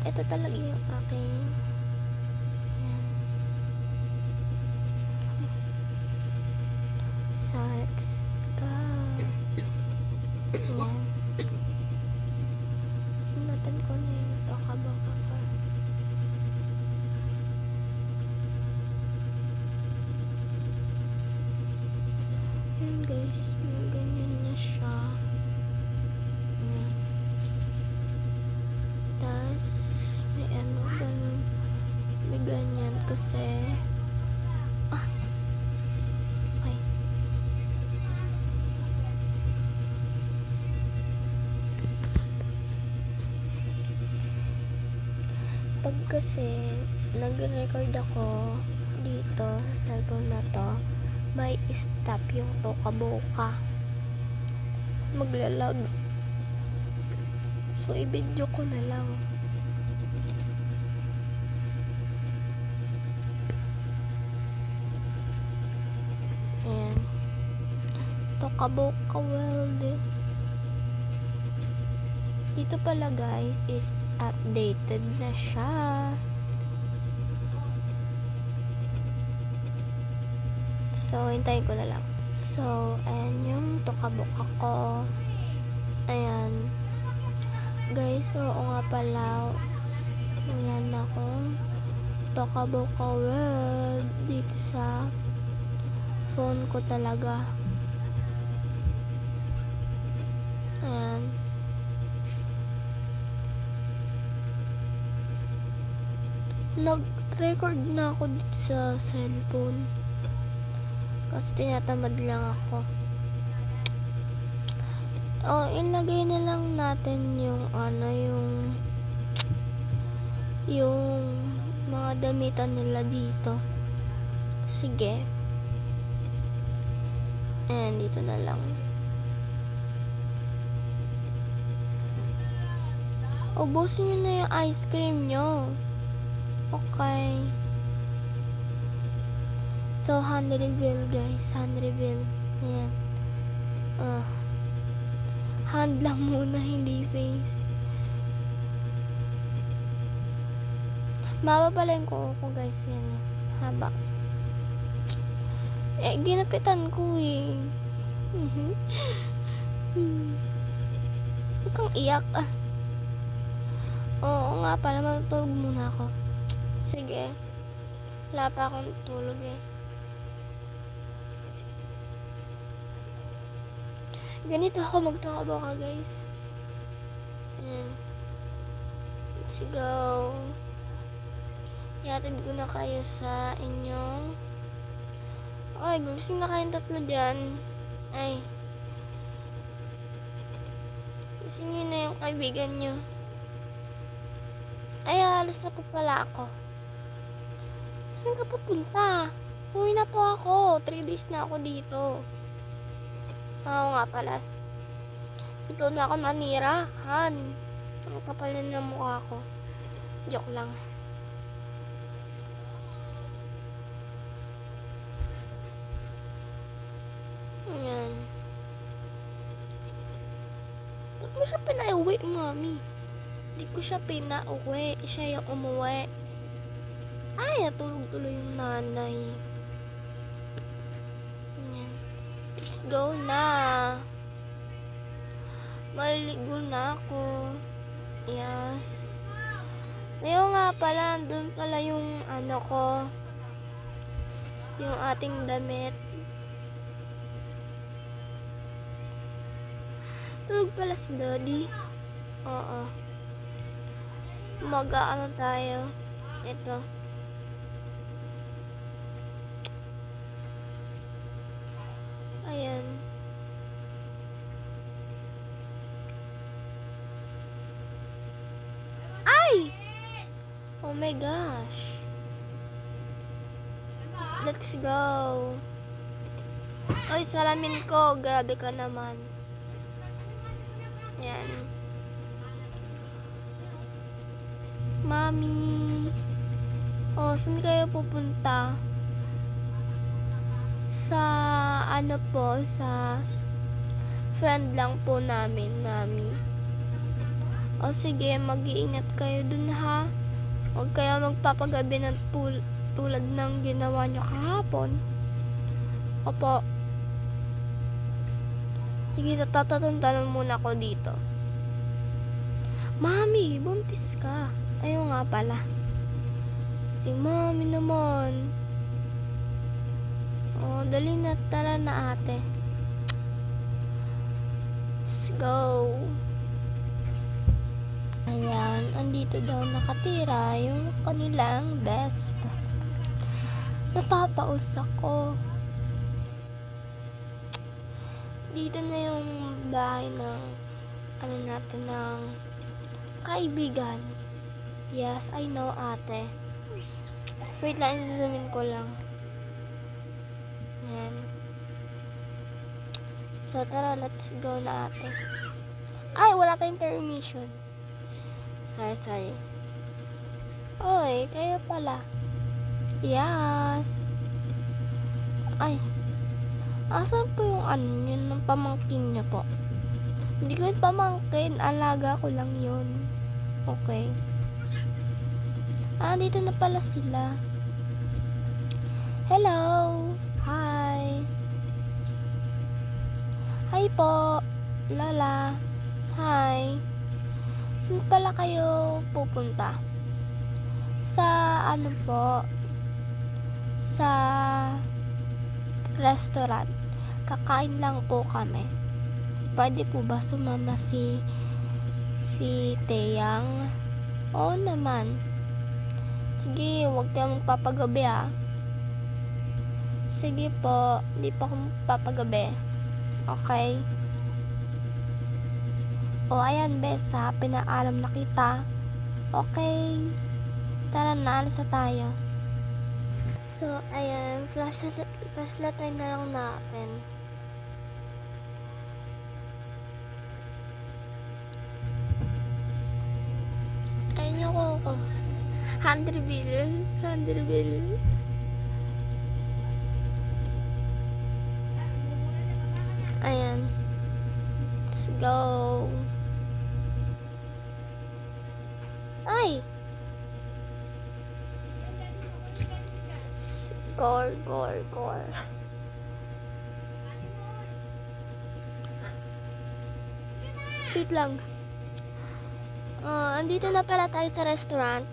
ito talaga yung aking yan. So, let's go. Yan. Natan ko na yung toka-boka ko. Yan guys, ganyan na siya. Yan. Tas, may ano, ganun. May ganyan kasi okay. Pag kasi nag-record ako dito sa cellphone na to, may stop yung toka-boka. Maglalag. So, i-video ko na lang. Ayan. Toka-boka world. Dito pala guys, is updated na siya. So, hintayin ko na lang. So, ayan yung toka-boka ko. Ayan. Guys, so, nga pala, wala na akong toka-boka world dito sa phone ko talaga. Ayan. Nag-record na ako dito sa cellphone. Kasi tinatamad lang ako. O, ilagay na lang natin yung ano, yung mga damitan nila dito. Sige. Ayan, dito na lang. Ubusin nyo na yung ice cream nyo. Okay. So, hand reveal guys. Hand reveal. Ayan. Hand lang muna, hindi face. Maba pala yung kuko ko guys. Yan. Haba. Ginapitan ko eh. Huwag kang iyak ah. Oo nga pala, matutulog muna ako. Sige. Wala pa akong tulog eh. Ganito ako magtoka-boka guys. Ayan. Let's go. Ihatid ko na kayo sa inyong... Ay, gumising na kayong tatlo dyan. Ay. Gumising nyo na yung kaibigan nyo. Ay, alas na po pala ako. Saan ka papunta? Uwi na po ako. 3 days na ako dito. Oo nga pala. Dito na ako nanirahan. Ang kapal na ng mukha ko. Joke lang. Ayan. Ba't mo siya pinauwi, mami? Hindi ko siya pinauwi. Siya yung umuwi. Ay, natulog tuloy yung nanay. Ayan. Let's go na. Maliligo na ako. Yes. Ngayon nga pala, doon pala yung ano ko. Yung ating damit. Tulog pala si Lodi. Oo. Mag-ano tayo. Ito. Ayan. Ay! Oh my gosh. Let's go. Oy, salamin ko. Grabe ka naman. Ayan. Mami. Oh, saan kayo pupunta? Sa ano po, sa friend lang po namin, mami. O sige, mag-iingat kayo dun ha. Huwag kayo magpapagabi ng tulad ng ginawa nyo kahapon. Opo. Sige, tatatantanan muna ako dito. Mami, buntis ka. Ayaw nga pala. Si mami naman. Oh, dali na, tara na ate. Let's go. Ayan, andito daw nakatira yung kanilang best friend. Napapaus ako. Dito na yung bahay ng natin ng kaibigan. Yes, I know ate. Wait lang, zoomin ko lang. Ayan. So tara, let's go na ate. Ay, wala tayong permission. Sorry. Oy, kayo pala. Yes. Ay. Asan po yung yun ng pamangkin niya po? Hindi ko yung pamangkin. Alaga ko lang yun. Okay. Dito na pala sila. Hello. Hi. Hi po. Lola. Hi. Saan pala kayo pupunta? Sa po? Sa restaurant. Kakain lang po kami. Pwede po ba sumama si Teyang? Oo naman. Sige, huwag kayong magpapagabi Sige po, hindi pa ako magpapagabi. Okay? O ayan bes pinaalam na kita. Okay. Tara na, alis na tayo. So, ayan, flashlight na lang natin. Ayun yung ko. 100 bill. Ayan. Let's go. Ay! Gore. Wait lang. Andito na pala tayo sa restaurant.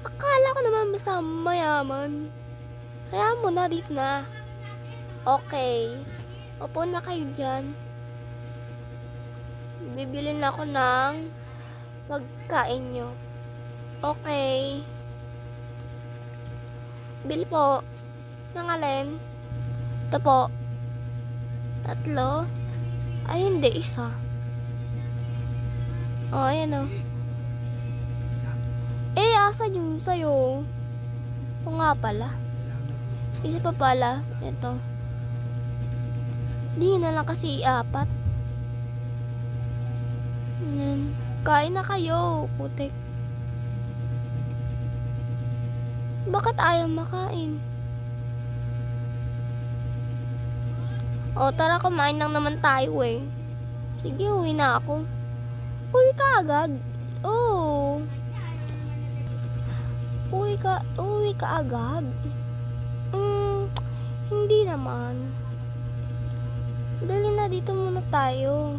Akala ko naman basta mayaman. Kaya mo na, dito na. Okay. Upo na kayo dyan. Bibili na ako ng pagkain nyo. Okay. Bili po. Ng alin? Ito po. 3. Ay, hindi. 1. Oh, ayan asan yung sa'yo? O nga pala. Isa pa pala. Ito. Di na lang kasi 4. Ayan. Kain na kayo. Putik. Bakit ayaw makain? O, tara, kumain lang naman tayo Sige, uwi na ako. Uwi ka agad? Oo. Uwi ka agad? Hindi naman. Dali na, dito muna tayo.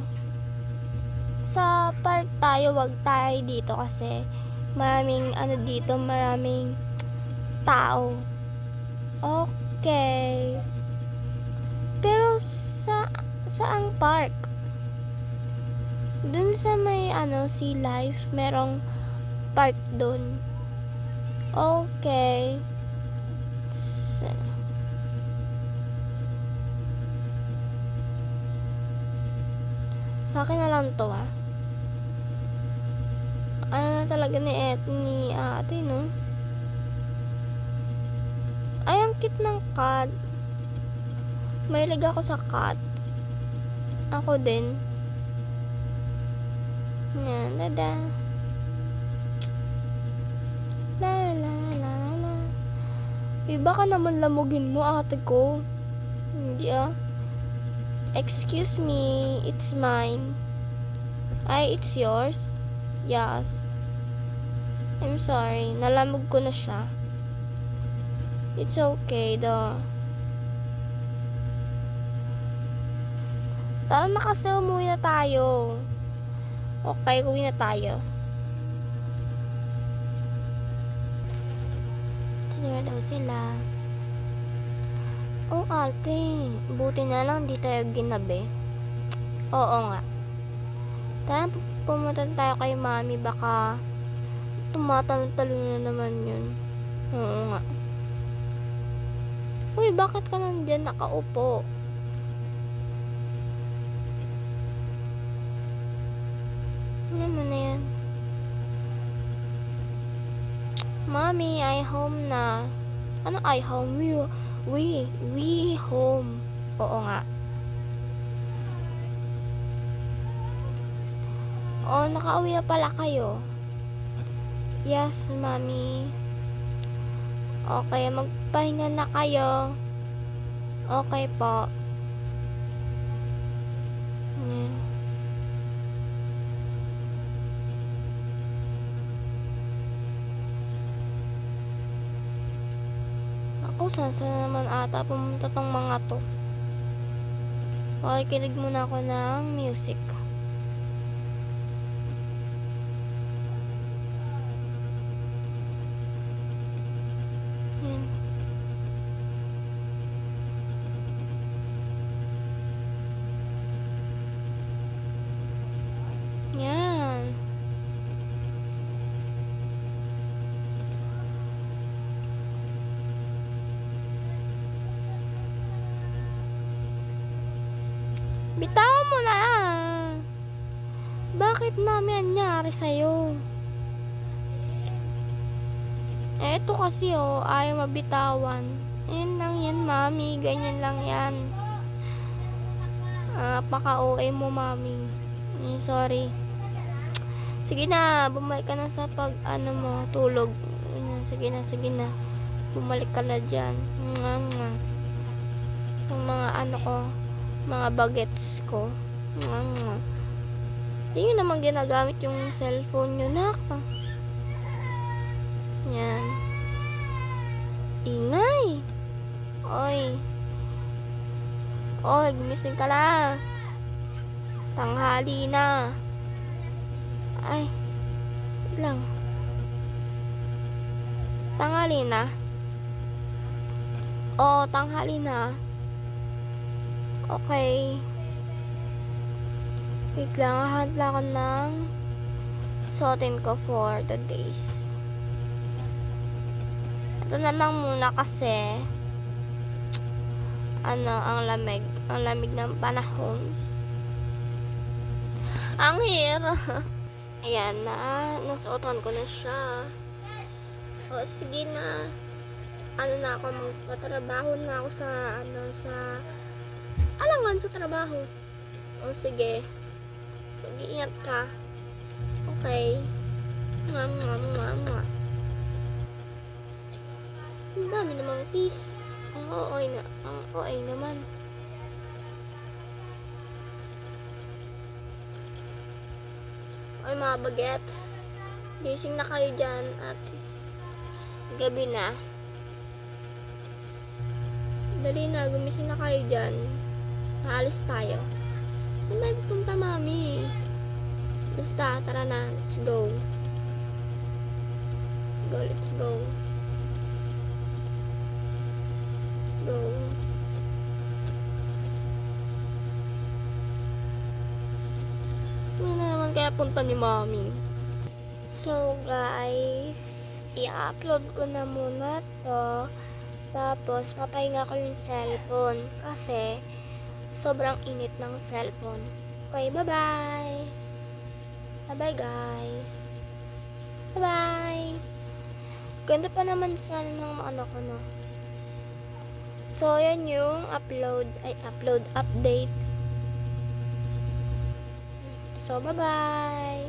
Sa park tayo, wag tayo dito kasi maraming dito, maraming tao. Okay. Pero saang park? Dun sa may Sea Life, merong park dun. Okay. Sa akin na lang to Ano na talaga ni ate, no? Ay, ang cute ng cat. Mahilig ako sa cat. Ako din. Yan, dada. La. Baka naman lamugin mo, ate ko. Hindi Excuse me, it's mine. Ay, it's yours. Yes. I'm sorry. Nalamog ko na siya. It's okay though. Tara na kasi, umuwi na tayo. Okay, uwi na tayo. Sino daw sila? Oh, ate. Buti na lang di tayo ginabi. Oo nga. Tara, pumunta tayo kay mami. Baka tumatalon-talon na naman yun. Oo nga. Uy, bakit ka nandyan nakaupo? Ano mo na yan? Mami, I home na. Ano I home? We home. Oo nga. Oh, nakauwi na pala kayo. Yes, mami. Okay, magpahinga na kayo. Okay po. Yan. Ako, saan naman ata pumunta tong mga to. Makikinig muna ako ng music. Yan. Yan. Bitawan mo na. Bakit mami anyari sa'yo? Eto kasi oh, ayaw mabitawan. Yan lang yan mami, ganyan lang yan. Paka-OA mo mami. Sorry. Sige na, bumalik ka na sa tulog. Sige na. Bumalik ka na dyan. Yung mga mga bagets ko. Hindi nyo naman ginagamit yung cellphone nyo, nak. Yan. Ingay. Oy, gumising ka na. Tanghali na. Ay, wait lang. Tanghali na. Oh, tanghali na. Okay. Wait lang, hahantla ko ng suotin ko for the days. Ito na lang muna kasi ang lamig ng panahon. Ang hirap. Ayan na, nasuotan ko na siya. O, sige na. Na ako, magtatrabaho na ako sa alangan sa trabaho. O, sige. Mag-iingat ka. Okay. Ang dami namang kiss. Ang OA naman. Ay, mga bagets. Gising na kayo dyan at gabi na. Dali na, gumising na kayo dyan. Maalis tayo. Saan tayo pupunta, mami? Basta, tara na. Let's go. Let's go. Saan na naman kaya punta ni mami? So, guys, i-upload ko na muna to. Tapos, papahinga ko yung cellphone kasi sobrang init ng cellphone. Okay, bye-bye! Bye-bye, guys! Bye-bye! Ganda pa naman sana ng ko, no? So, yan yung update. So, bye-bye!